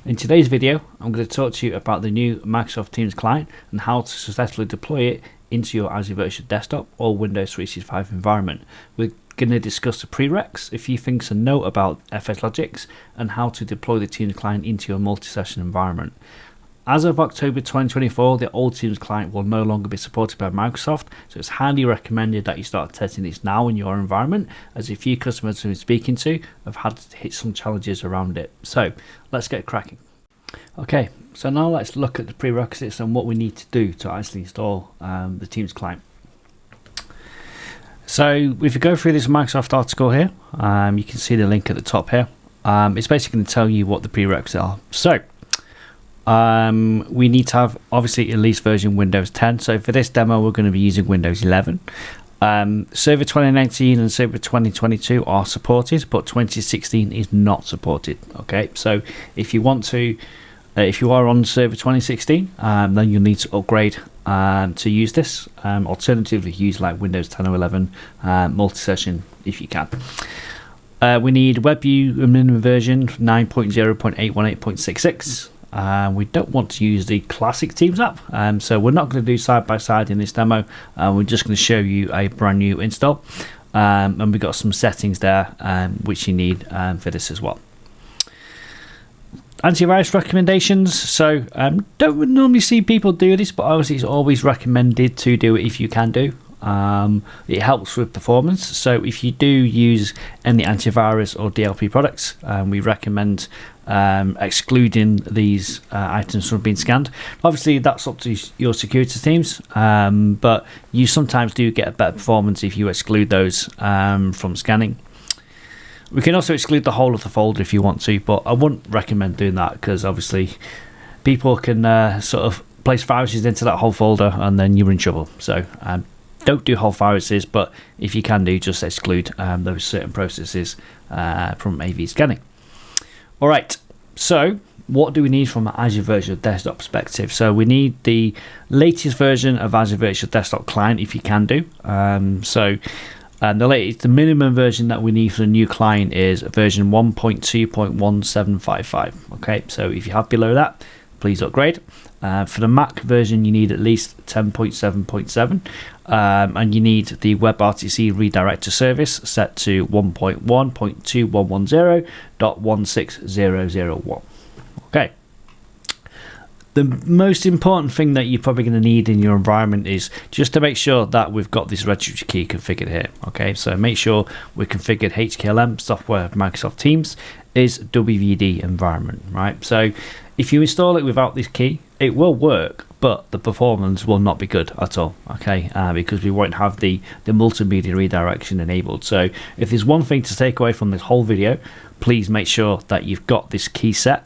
In today's video, I'm going to talk to you about the new Microsoft Teams client and how to successfully deploy it into your Azure Virtual Desktop or Windows 365 environment. We're going to discuss the prereqs, a few things to know about FSLogix, and how to deploy the Teams client into your multi-session environment. As of October 2024, the old Teams client will no longer be supported by Microsoft, so it's highly recommended that you start testing this now in your environment, as a few customers we're speaking to have had to hit some challenges around it. So let's get cracking. Okay, so now let's look at the prerequisites and what we need to do to actually install the Teams client. So if you go through this Microsoft article here, you can see the link at the top here. It's basically going to tell you what the prerequisites are. So we need to have obviously at least version Windows 10. So for this demo, we're going to be using Windows 11. Server 2019 and Server 2022 are supported, but 2016 is not supported. Okay, so if you want to, if you are on Server 2016, then you'll need to upgrade to use this. Alternatively, use like Windows 10 or 11 multi-session if you can. We need WebView minimum version 9.0.818.66. We don't want to use the classic Teams app, so we're not going to do side by side in this demo. We're just going to show you a brand new install, and we've got some settings there which you need for this as well. Antivirus recommendations. So don't normally see people do this, but obviously it's always recommended to do it if you can do. It helps with performance. So if you do use any antivirus or DLP products, we recommend excluding these items from being scanned. Obviously that's up to your security teams, but you sometimes do get a better performance if you exclude those from scanning. We can also exclude the whole of the folder if you want to, but I wouldn't recommend doing that because obviously people can sort of place viruses into that whole folder and then you're in trouble. So don't do whole viruses, but if you can do, just exclude those certain processes from AV scanning. All right, so what do we need from an Azure Virtual Desktop perspective? So we need the latest version of Azure Virtual Desktop client if you can do. The minimum version that we need for the new client is version 1.2.1755. Okay, so if you have below that, please upgrade. For the Mac version, you need at least 10.7.7, and you need the WebRTC redirector service set to 1.1.2110.16001. Okay. The most important thing that you're probably going to need in your environment is just to make sure that we've got this registry key configured here. Okay, so make sure we configured HKLM software Microsoft Teams is WVD environment, right? So if you install it without this key, it will work, but the performance will not be good at all, okay, because we won't have the multimedia redirection enabled. So if there's one thing to take away from this whole video, please make sure that you've got this key set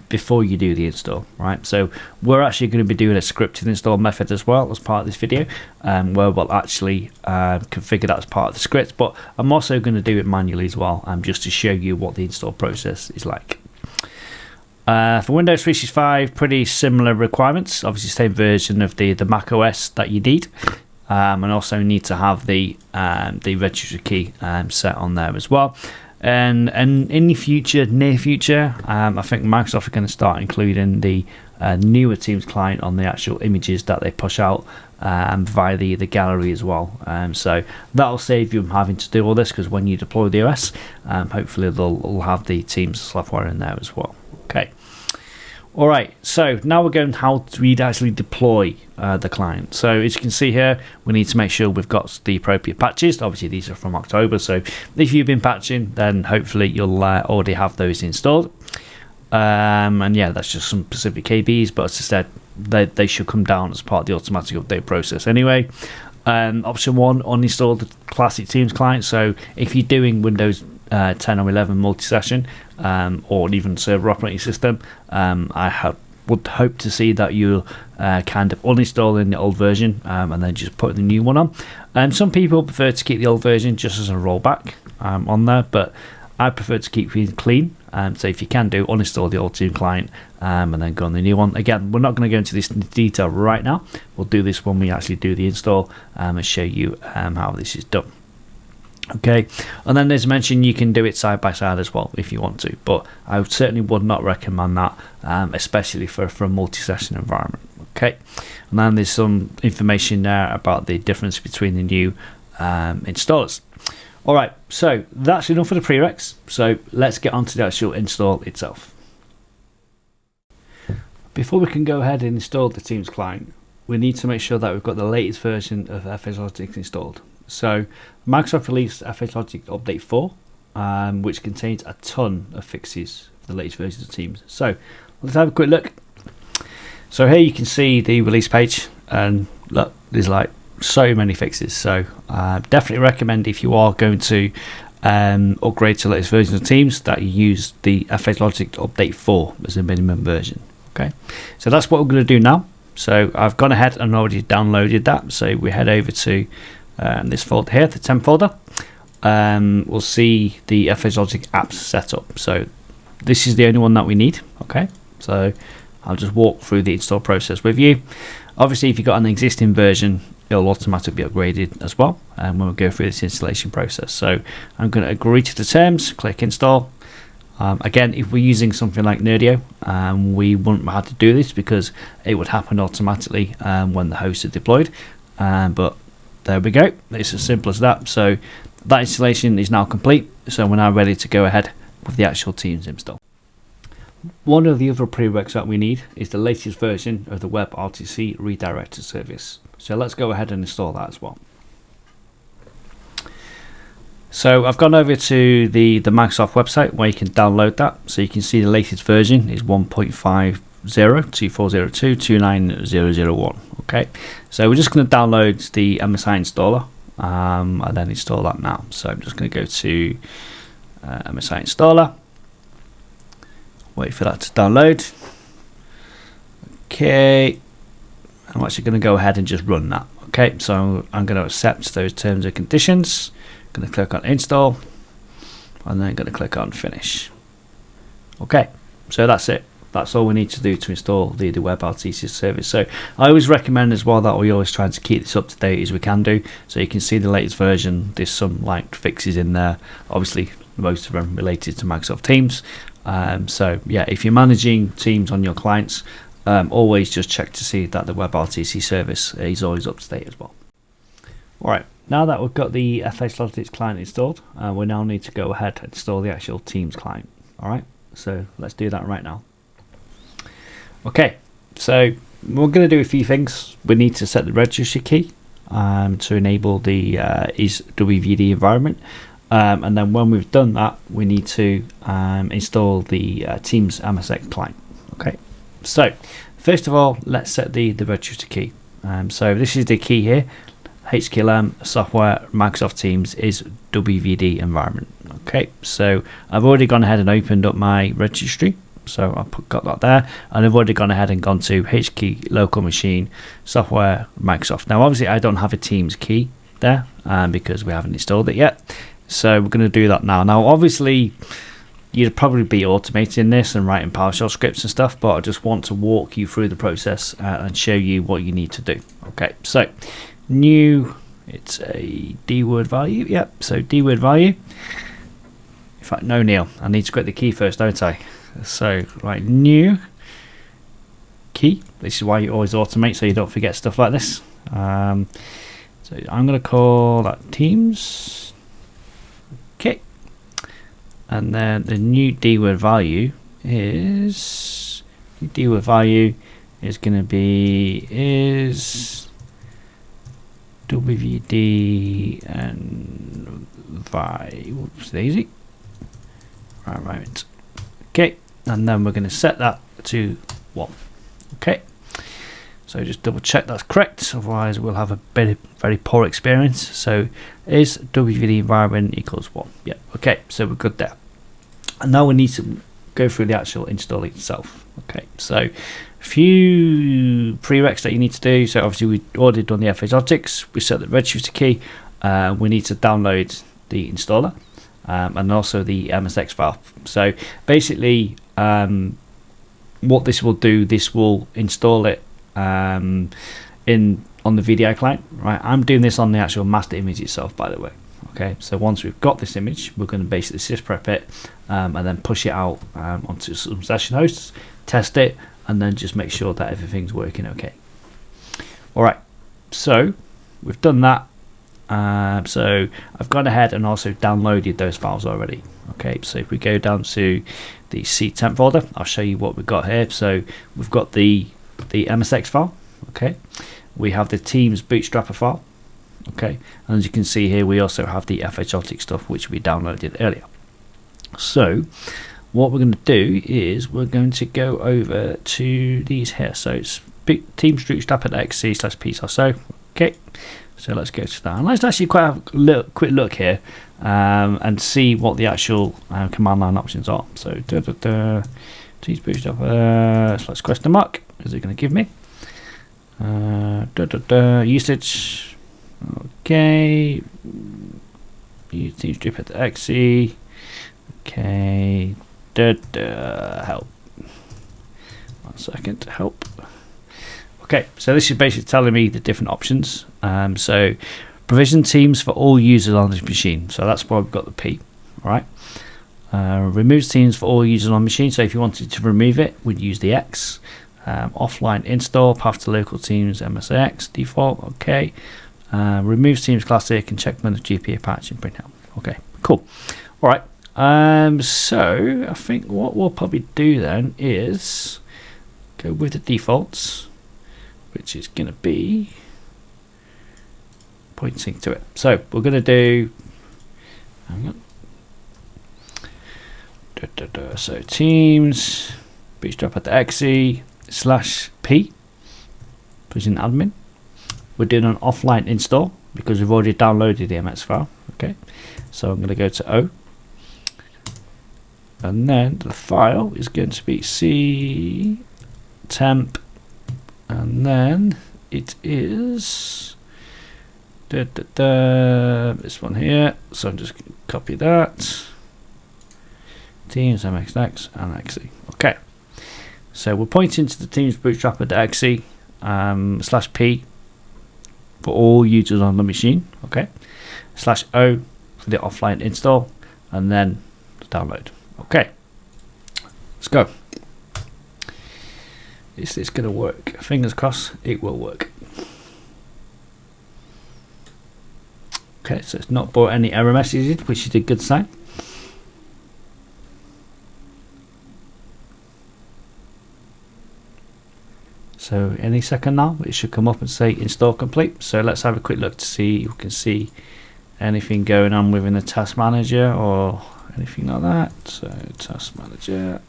before you do the install, right? So we're actually going to be doing a scripted install method as well as part of this video, where we'll actually configure that as part of the script, but I'm also going to do it manually as well, just to show you what the install process is like. For Windows 365, pretty similar requirements, obviously same version of the Mac OS that you need, and also need to have the registry key set on there as well. And in the future, near future, I think Microsoft are going to start including the newer Teams client on the actual images that they push out via the gallery as well. So that'll save you from having to do all this, because when you deploy the OS, hopefully they'll have the Teams software in there as well. Okay. All right, so now we're going how to actually deploy the client. So as you can see here, we need to make sure we've got the appropriate patches. Obviously, these are from October, so if you've been patching, then hopefully you'll already have those installed. And yeah, that's just some specific KBs, but as I said, they should come down as part of the automatic update process anyway. Option 1, uninstall the classic Teams client. So if you're doing Windows 10 or 11 multi-session, or even server operating system, I would hope to see that you'll kind of uninstall in the old version and then just put the new one on. And some people prefer to keep the old version just as a rollback on there, but I prefer to keep it clean. So if you can do, uninstall the old Teams client and then go on the new one. Again, we're not going to go into this in detail right now. We'll do this when we actually do the install and show you how this is done. Okay, and then as mentioned, you can do it side by side as well if you want to, but I certainly would not recommend that, especially for a multi-session environment. Okay, and then there's some information there about the difference between the new installers. All right, so that's enough for the prereqs. So let's get on to the actual install itself. Before we can go ahead and install the Teams client, we need to make sure that we've got the latest version of FSLogix installed. So Microsoft released FSLogix Update 4, which contains a ton of fixes for the latest versions of Teams. So let's have a quick look. So here you can see the release page, and look, there's like so many fixes. So definitely recommend, if you are going to upgrade to the latest version of Teams, that you use the FSLogix Update 4 as a minimum version. Okay, so that's what we're going to do now. So I've gone ahead and already downloaded that. So we head over to this folder here, the temp folder. We'll see the FSLogix apps setup. So this is the only one that we need. Okay, so I'll just walk through the install process with you. Obviously, if you've got an existing version, it'll automatically be upgraded as well when we go through this installation process. So I'm going to agree to the terms, click install. Again, if we're using something like Nerdio, we wouldn't have to do this because it would happen automatically when the hosts are deployed. But there we go, it's as simple as that. So that installation is now complete, so we're now ready to go ahead with the actual Teams install. One of the other prereqs that we need is the latest version of the WebRTC redirected service. So let's go ahead and install that as well. So I've gone over to the Microsoft website where you can download that. So you can see the latest version is 1.50.2402.29001. Okay, so we're just going to download the MSI installer and then install that now. So I'm just going to go to MSI installer, wait for that to download. Okay, I'm actually going to go ahead and just run that. Okay, so I'm going to accept those terms and conditions. Going to click on install and then going to click on finish. Okay, so that's it. That's all we need to do to install the WebRTC service. So I always recommend as well that we always try to keep this up to date as we can do. So you can see the latest version. There's some like fixes in there. Obviously, most of them related to Microsoft Teams. So yeah, if you're managing Teams on your clients, always just check to see that the WebRTC service is always up to date as well. All right. Now that we've got the FSLogix client installed, we now need to go ahead and install the actual Teams client. Alright, so let's do that right now. Okay, so we're going to do a few things. We need to set the registry key to enable the WVD environment. And then when we've done that, we need to install the Teams MSX client. Okay, so first of all, let's set the registry key. So this is the key here. HKLM software Microsoft Teams is WVD environment. Okay, so I've already gone ahead and opened up my registry, so I've got that there, and I've already gone ahead and gone to HKey local machine software Microsoft. Now obviously I don't have a Teams key there because we haven't installed it yet, so we're going to do that now. Now obviously you'd probably be automating this and writing PowerShell scripts and stuff, but I just want to walk you through the process and show you what you need to do. Okay, so new, it's a D-word value. Yep, so D-word value. In fact, no, Neil, I need to get the key first, don't I? So, right, new key. This is why you always automate, so you don't forget stuff like this. So I'm going to call that Teams. Okay. And then the new D-word value is going to be WVD and whoops, daisy. Right. Okay, and then we're going to set that to 1. Okay, so just double check that's correct, otherwise we'll have a very poor experience. So is WVD environment equals 1? Yeah, okay, so we're good there. And now we need to go through the actual install itself. Okay, so a few prereqs that you need to do. So obviously we already done the FSLogix, we set the registry key, we need to download the installer and also the MSX file. So basically what this will do, this will install it on the VDI client. Right, I'm doing this on the actual master image itself, by the way. Okay, so once we've got this image, we're going to basically sysprep it and then push it out onto some session hosts, test it, and then just make sure that everything's working okay. All right, so we've done that. So I've gone ahead and also downloaded those files already. Okay, so if we go down to the C temp folder, I'll show you what we've got here. So we've got the MSX file. Okay, we have the Teams Bootstrapper file. Okay, and as you can see here, we also have the FHOtic stuff which we downloaded earlier. So what we're going to do is we're going to go over to these here. So it's Teams Bootstrapper.xc/p/so. Okay, so let's go to that, and let's actually quite have a quick look here and see what the actual command line options are. So Teams Bootstrapper /? Is it going to give me usage? Okay, use Teams Bootstrapper.exe. Okay, help. 1 second, help. Okay, so this is basically telling me the different options. So provision Teams for all users on this machine. So that's why we've got the P. All right. Removes Teams for all users on machine. So if you wanted to remove it, we'd use the X. Offline install, path to local Teams, MSX default. Okay. Removes Teams Classic and check when the GPA patch and print out. Okay, cool. All right. So I think what we'll probably do then is go with the defaults, which is going to be pointing to it. So we're going to do, hang on. So Teams Bootstrapper.exe/p provision admin. We're doing an offline install because we've already downloaded the MS file. Okay, so I'm going to go to O, and then the file is going to be C temp, and then it is this one here. So I'm just going to copy that. Teams MXX and XE. Okay, so we're pointing to the Teams Bootstrapper.exe /p for all users on the machine. Okay, /o for the offline install, and then the download. Okay, let's go. Is this going to work? Fingers crossed it will work. Okay, so it's not brought any error messages, which is a good sign. So any second now it should come up and say install complete. So let's have a quick look to see if we can see anything going on within the task manager or anything like that. So task manager.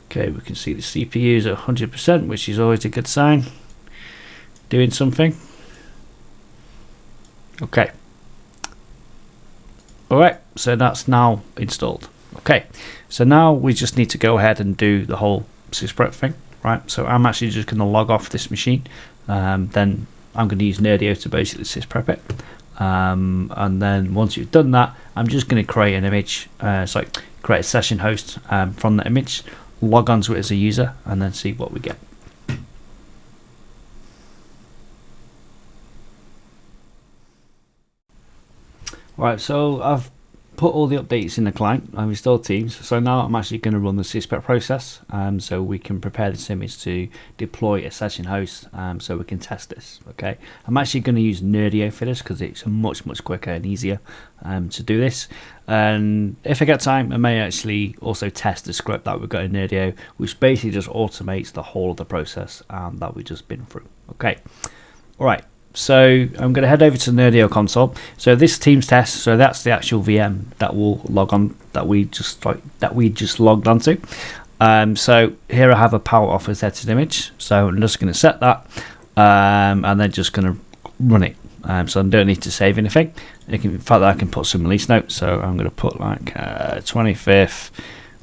Okay, we can see the CPU is at 100%, which is always a good sign. Doing something. Okay. Alright, so that's now installed. Okay, so now we just need to go ahead and do the whole sysprep thing, right? So I'm actually just going to log off this machine. Then I'm going to use Nerdio to basically sysprep it. And then once you've done that, I'm just going to create an image, create a session host from the image, log onto it as a user, and then see what we get. Right, so I've put all the updates in the client. I've installed Teams, so now I'm actually going to run the sysprep process, so we can prepare this image to deploy a session host, so we can test this. Okay, I'm actually going to use Nerdio for this because it's much quicker and easier to do this. And if I get time, I may actually also test the script that we've got in Nerdio, which basically just automates the whole of the process that we've just been through. Okay, all right. So I'm going to head over to the Nerdio console. So this Teams test, so that's the actual VM that will log on that we just logged onto. So here I have a power off setted image. So I'm just going to set that, and then just going to run it. So I don't need to save anything. In fact, I can put some release notes. So I'm going to put like 25th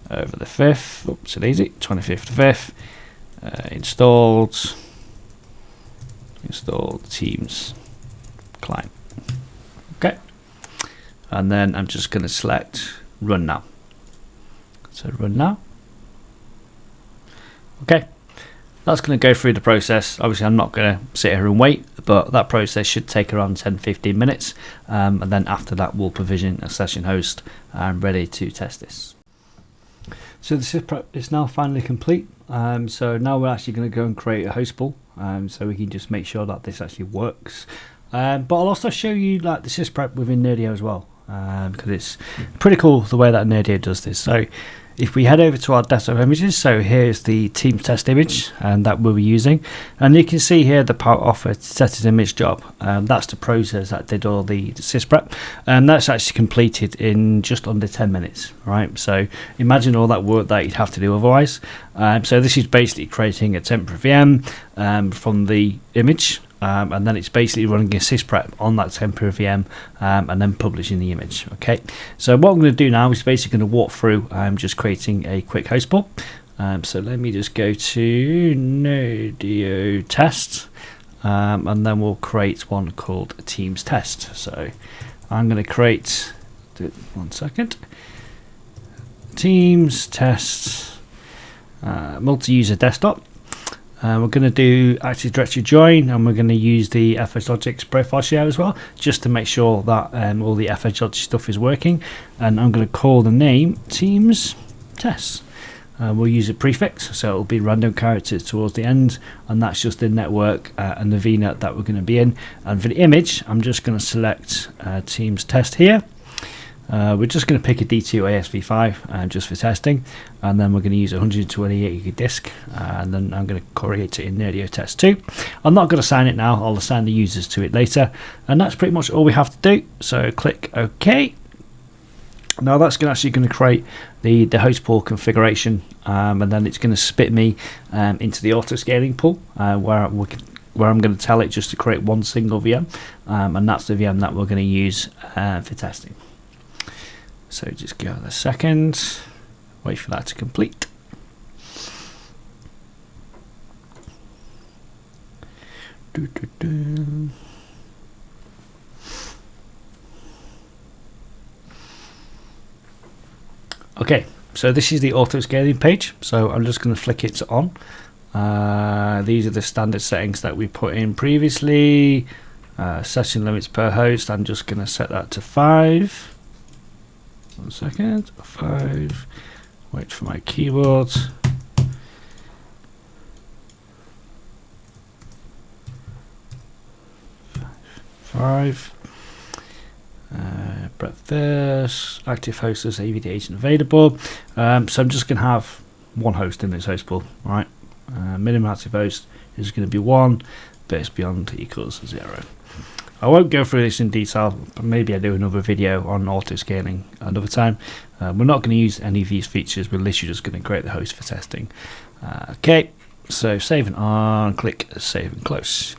over the 5th. Oops, it's easy. 25th to 5th. Install Teams client. Okay, and then I'm just going to select run now. So run now. Okay, that's going to go through the process. Obviously I'm not going to sit here and wait, but that process should take around 10-15 minutes, and then after that we'll provision a session host ready to test this. So the sysprep is now finally complete. So now we're actually going to go and create a host pool, so we can just make sure that this actually works. But I'll also show you like the sysprep within Nerdio as well, because it's pretty cool the way that Nerdio does this. So if we head over to our desktop images, so here's the Teams test image that we'll be using, and you can see here the part offer set as image job. That's the process that did all the sysprep, and that's actually completed in just under 10 minutes, right? So imagine all that work that you'd have to do otherwise. So this is basically creating a temporary VM from the image, and then it's basically running a sysprep on that temporary VM, and then publishing the image. Okay, so what I'm going to do now is basically going to walk through just creating a quick host pool. So let me just go to Nerdio test, and then we'll create one called Teams test. So I'm going to create, one second, Teams test multi-user desktop. We're going to do Active Directory join, and we're going to use the FSLogix profile share as well, just to make sure that all the FSLogix stuff is working. And I'm going to call the name Teams Test. We'll use a prefix, so it'll be random characters towards the end, and that's just the network and the VNet that we're going to be in. And for the image, I'm just going to select Teams Test here. We're just going to pick a D2 ASV5 just for testing, and then we're going to use a 128 gig disk, and then I'm going to create it in Nerdio test 2. I'm not going to assign it now, I'll assign the users to it later, and that's pretty much all we have to do. So click OK. Now that's actually going to create the host pool configuration, and then it's going to spit me into the auto scaling pool where I'm going to tell it just to create one single VM, and that's the VM that we're going to use for testing. So just give it a second, wait for that to complete. Okay, so this is the auto scaling page, so I'm just going to flick it on. These are the standard settings that we put in previously. Session limits per host, I'm just going to set that to 5. 1 second, 5, wait for my keyboard. 5. Breadth active host as AVD agent available. So I'm just going to have one host in this host pool, right? Minimum active host is going to be 1, base beyond equals 0. I won't go through this in detail, but maybe I do another video on auto scaling another time. We're not going to use any of these features, we're literally just going to create the host for testing. Okay, so save and on, click save and close.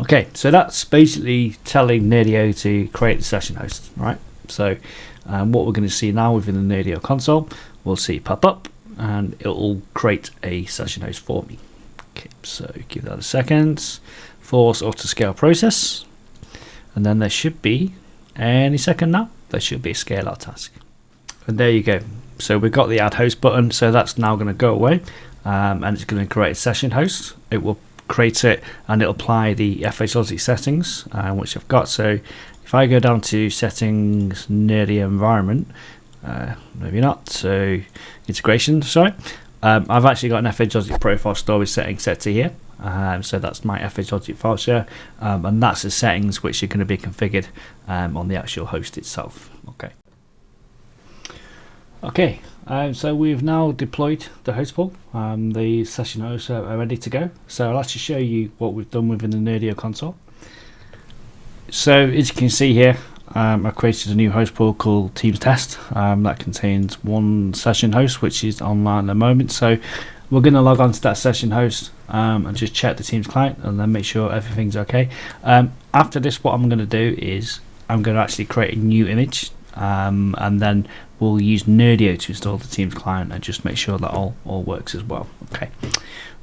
Okay, so that's basically telling Nerdio to create the session host, right? So what we're going to see now within the Nerdio console, we'll see it pop up and it'll create a session host for me. Okay, so give that a second. Force auto scale process, and then there should be any second now. There should be a scale out task, and there you go. So we've got the add host button, so that's now going to go away, and it's going to create a session host. It will create it and it'll apply the FSLogix settings, which I've got. So if I go down to settings, Nerdio environment, maybe not. So integration, sorry. I've actually got an FSLogix profile storage setting set to here. So that's my FSLogix file share, and that's the settings which are going to be configured on the actual host itself. Okay, so we've now deployed the host pool. The session hosts are ready to go. So I'll actually show you what we've done within the Nerdio console. So as you can see here, I created a new host pool called Teams Test that contains one session host which is online at the moment. So we're going to log on to that session host and just check the Teams client and then make sure everything's okay. After this, what I'm going to do is I'm going to actually create a new image, and then we'll use Nerdio to install the Teams client and just make sure that all works as well. Okay.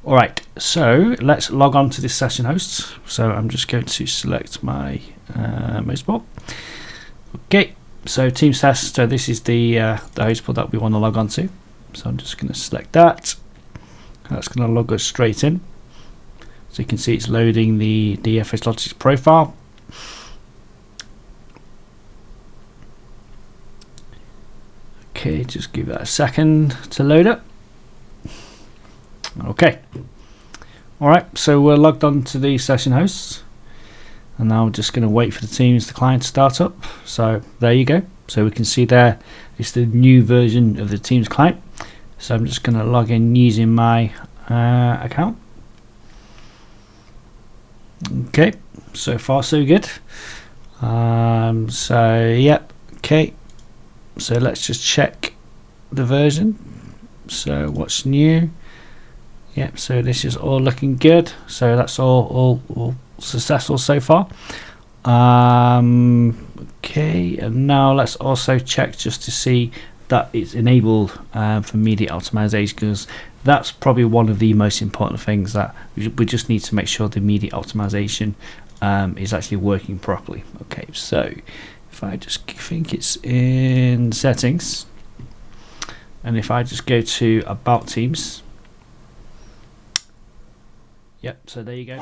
Alright, so let's log on to this session host. So I'm just going to select my host pool. Okay, so Teams Test, so this is the host pool that we want to log on to. So I'm just going to select that. That's going to log us straight in. So you can see it's loading the DFS Logics profile. Okay, just give that a second to load up. Okay. Alright, so we're logged on to the session hosts. And now we're just going to wait for the Teams, the client to start up. So there you go. So we can see there it's the new version of the Teams client. So I'm just going to log in using my account. Okay, so far so good. So yep, okay. So let's just check the version. So what's new? Yep, so this is all looking good. So that's all successful so far. Okay, and now let's also check just to see that it's enabled for media optimization, because that's probably one of the most important things that we just need to make sure the media optimization is actually working properly. Okay, so if I just think it's in settings, and if I just go to about Teams, yep, so there you go.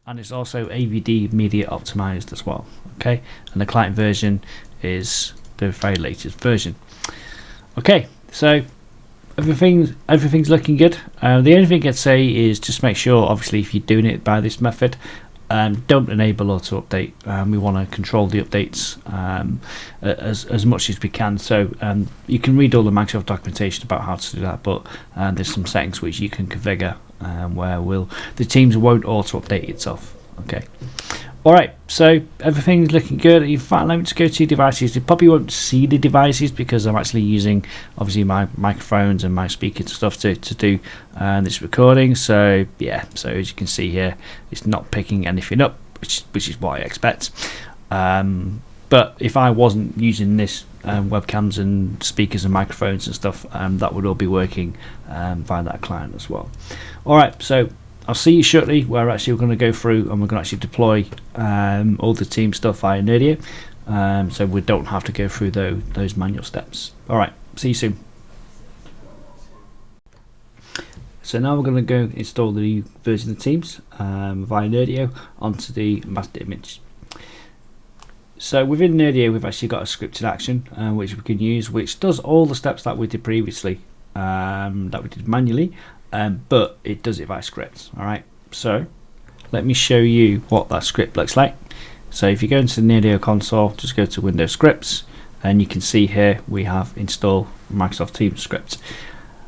And it's also AVD media optimized as well. Okay, and the client version is the very latest version. Okay, so everything's looking good. The only thing I'd say is just make sure, obviously, if you're doing it by this method, don't enable auto update. We want to control the updates as much as we can. So you can read all the Microsoft documentation about how to do that, but there's some settings which you can configure where the Teams won't auto update itself. Okay. Alright, so everything's looking good. In fact, let me just go to devices. You probably won't see the devices because I'm actually using, obviously, my microphones and my speakers and stuff to do this recording. So yeah, so as you can see here, it's not picking anything up, which is what I expect. But if I wasn't using this webcams and speakers and microphones and stuff, that would all be working via that client as well. Alright, so I'll see you shortly where actually we're going to go through and we're going to actually deploy all the team stuff via Nerdio, so we don't have to go through those manual steps. Alright, see you soon. So now we're going to go install the new version of Teams via Nerdio onto the master image. So within Nerdio we've actually got a scripted action which we can use, which does all the steps that we did previously, that we did manually. But it does it by scripts. Alright, so let me show you what that script looks like. So if you go into the Nerdio console, just go to Windows Scripts, and you can see here we have install Microsoft Teams script.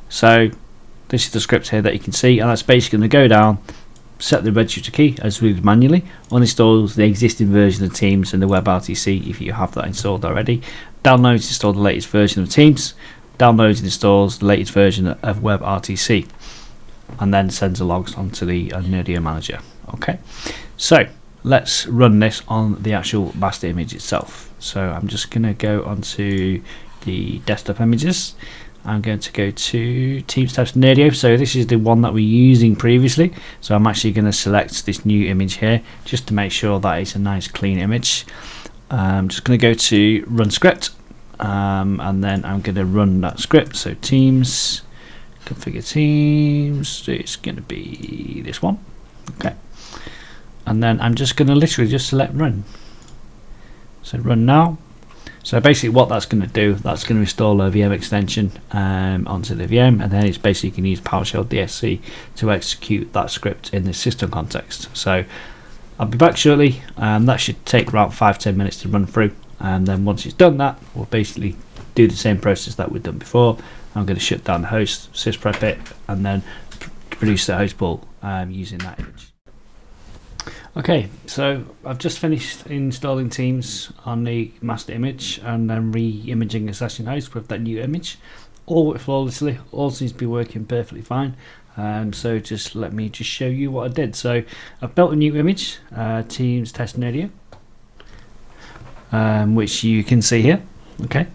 So this is the script here that you can see, and that's basically going to go down, set the register key as we did manually, uninstalls the existing version of Teams and the WebRTC if you have that installed already, downloads, install the latest version of Teams, downloads and installs the latest version of WebRTC, and then sends the logs onto the Nerdio manager. Okay, so let's run this on the actual master image itself. So I'm just going to go onto the desktop images. I'm going to go to Teams Test Nerdio. So this is the one that we're using previously. So I'm actually going to select this new image here just to make sure that it's a nice clean image. I'm just going to go to Run Script. And then I'm going to run that script. So Teams, configure Teams, so it's going to be this one. Okay, and then I'm just going to literally just select run. So run now. So basically what that's going to do, that's going to install a VM extension onto the VM, and then it's basically going to use PowerShell DSC to execute that script in the system context. So I'll be back shortly, and that should take around 5-10 minutes to run through. And then once it's done that, we'll basically do the same process that we've done before. I'm going to shut down the host, sysprep it, and then produce the host pool using that image. Okay, so I've just finished installing Teams on the master image and then re-imaging a session host with that new image. All worked flawlessly, all seems to be working perfectly fine. So just let me just show you what I did. So I've built a new image, Teams Test Nerdio, which you can see here. Okay,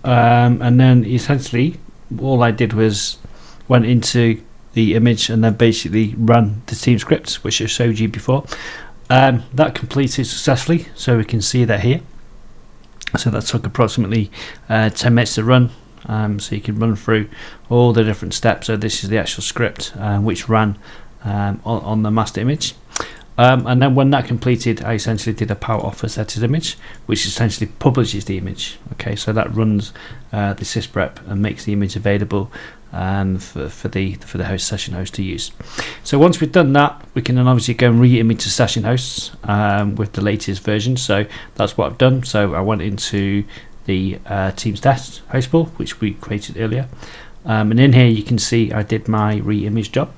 and then essentially all I did was went into the image and then basically ran the Team scripts, which I showed you before. That completed successfully, so we can see that here. So that took approximately 10 minutes to run. So you can run through all the different steps. So this is the actual script which ran on the master image. And then when that completed, I essentially did a power off for setted image, which essentially publishes the image. Okay, so that runs the sysprep and makes the image available for the host session host to use. So once we've done that, we can then obviously go and re-image to session hosts with the latest version. So that's what I've done. So I went into the Teams test host pool, which we created earlier, and in here you can see I did my re-image job.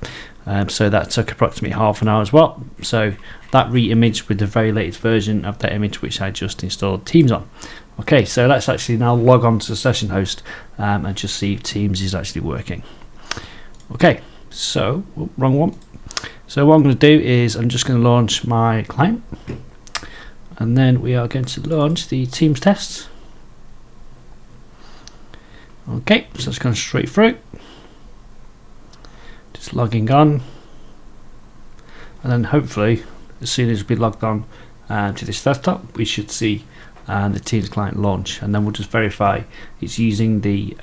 So that took approximately half an hour as well. So that re-image with the very latest version of that image which I just installed Teams on. Okay, so let's actually now log on to the session host and just see if Teams is actually working. Okay, so wrong one. So what I'm going to do is I'm just going to launch my client, and then we are going to launch the Teams test. Okay, so it's going straight through. Just logging on, and then hopefully as soon as we logged on to this desktop, we should see the Teams client launch, and then we'll just verify it's using the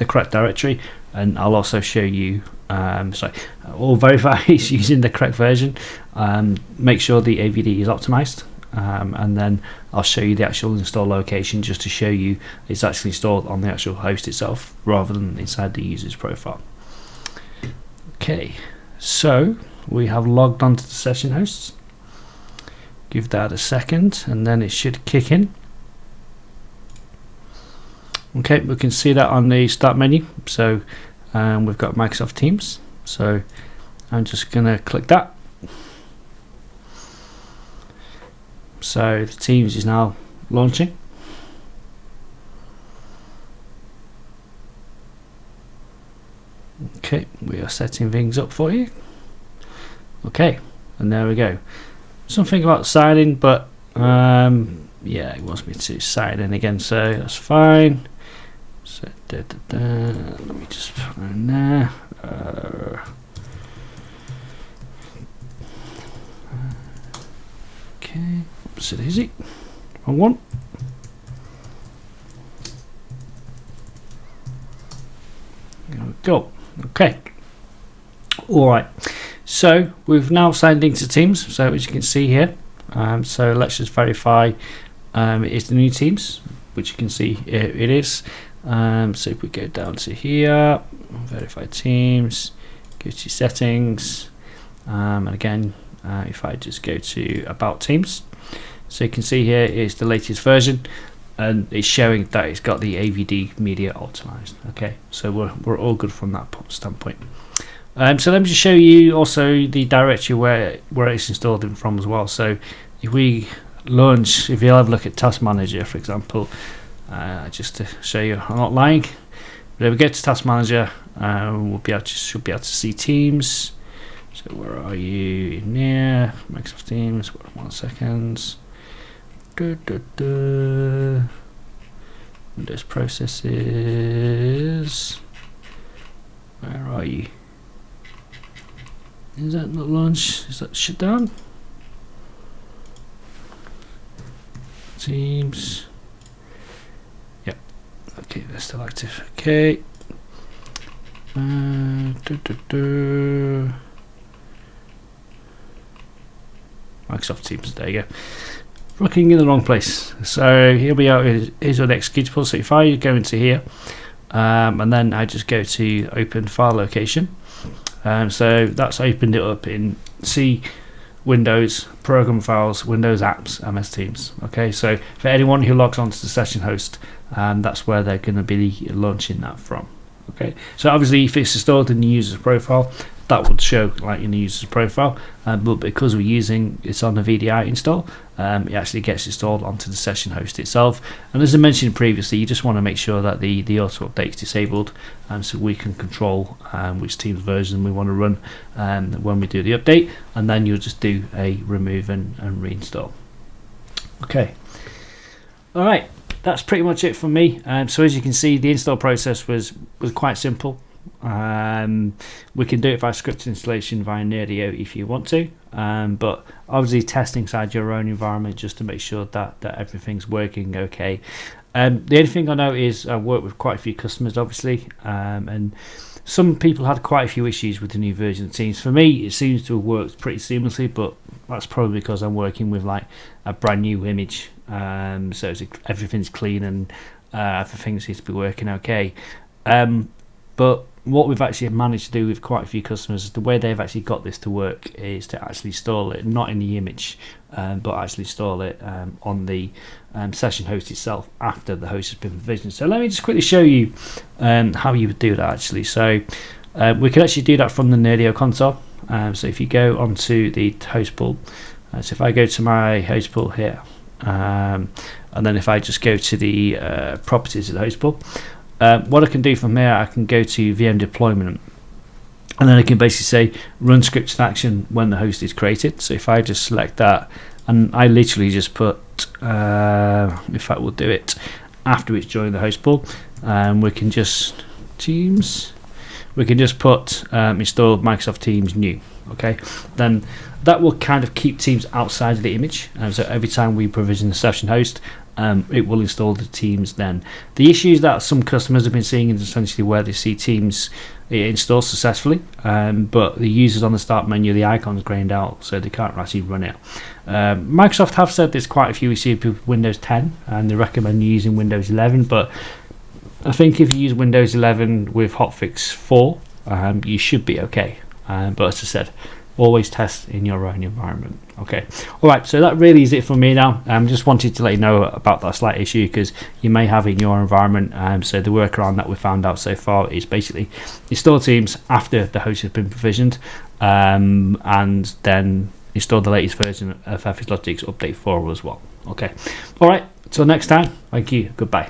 correct directory, and I'll also show you or verify it's using the correct version. Make sure the AVD is optimized, and then I'll show you the actual install location just to show you it's actually installed on the actual host itself rather than inside the user's profile. Okay, so we have logged onto the session hosts. Give that a second and then it should kick in. Okay, we can see that on the start menu. So we've got Microsoft Teams. So I'm just going to click that. So the Teams is now launching. Okay, we are setting things up for you. Okay, and there we go. Something about signing, but yeah, it wants me to sign in again, so that's fine. So let me just put it in there. Okay, oops, it easy. Wrong one. There we go. Okay. All right. So we've now signed into Teams. So as you can see here, so let's just verify it is the new Teams, which you can see it is. So if we go down to here, verify Teams, go to settings, and again, if I just go to about Teams, so you can see here is the latest version, and it's showing that it's got the AVD media optimized. Okay, so we're all good from that standpoint. So let me just show you also the directory where it's installed in from as well. So if we launch, if you have a look at Task Manager, for example, just to show you I'm not lying, but if we go to Task Manager, we'll be able to, should be able to see Teams. So where are you in there? Microsoft Teams. 1 second. Windows processes. Where are you? Is that not launch? Is that shut down? Teams. Yep. Okay, they're still active. Okay. Microsoft Teams. There you go. Looking in the wrong place. So here we are. Here's our executable. So if I go into here, and then I just go to open file location. So that's opened it up in C, Windows, Program Files, Windows Apps, MS Teams. Okay, so for anyone who logs onto the session host, that's where they're going to be launching that from. Okay, so obviously if it's installed in the user's profile, that would show like in the user's profile, but because we're using it's on the VDI install, it actually gets installed onto the session host itself. And as I mentioned previously, you just want to make sure that the auto update is disabled, so we can control which Teams version we want to run when we do the update, and then you'll just do a remove and reinstall. Okay, all right, that's pretty much it from me. So as you can see, the install process was quite simple. We can do it via script installation via Nerdio if you want to, but obviously test inside your own environment just to make sure that everything's working okay. The only thing I know is I work with quite a few customers, obviously, and some people had quite a few issues with the new version of Teams. For me, it seems to have worked pretty seamlessly, but that's probably because I'm working with like a brand new image, so everything's clean and everything seems to be working okay. But what we've actually managed to do with quite a few customers, the way they've actually got this to work is to actually install it, not in the image, but actually install it on the session host itself after the host has been provisioned. So let me just quickly show you how you would do that actually. So we can actually do that from the Nerdio console. So if you go onto the host pool, so if I go to my host pool here, and then if I just go to the properties of the host pool, what I can do from here, I can go to VM deployment, and then I can basically say run scripted action when the host is created. So if I just select that, and I literally just put, in fact we'll do it after it's joined the host pool, we can just we can just put install Microsoft Teams new. Okay, then that will kind of keep Teams outside of the image, so every time we provision the session host, it will install the Teams then. The issues that some customers have been seeing is essentially where they see Teams installed successfully, but the users on the start menu, the icon's grayed out, so they can't actually run it. Microsoft have said there's quite a few issues with Windows 10, and they recommend using Windows 11, but I think if you use Windows 11 with hotfix 4, you should be okay. But as I said, always test in your own environment. Okay, alright, so that really is it for me now. Just wanted to let you know about that slight issue because you may have in your environment. So the workaround that we found out so far is basically install Teams after the host has been provisioned, and then install the latest version of FSLogic's update 4 as well. Okay, alright, until next time, thank you, goodbye.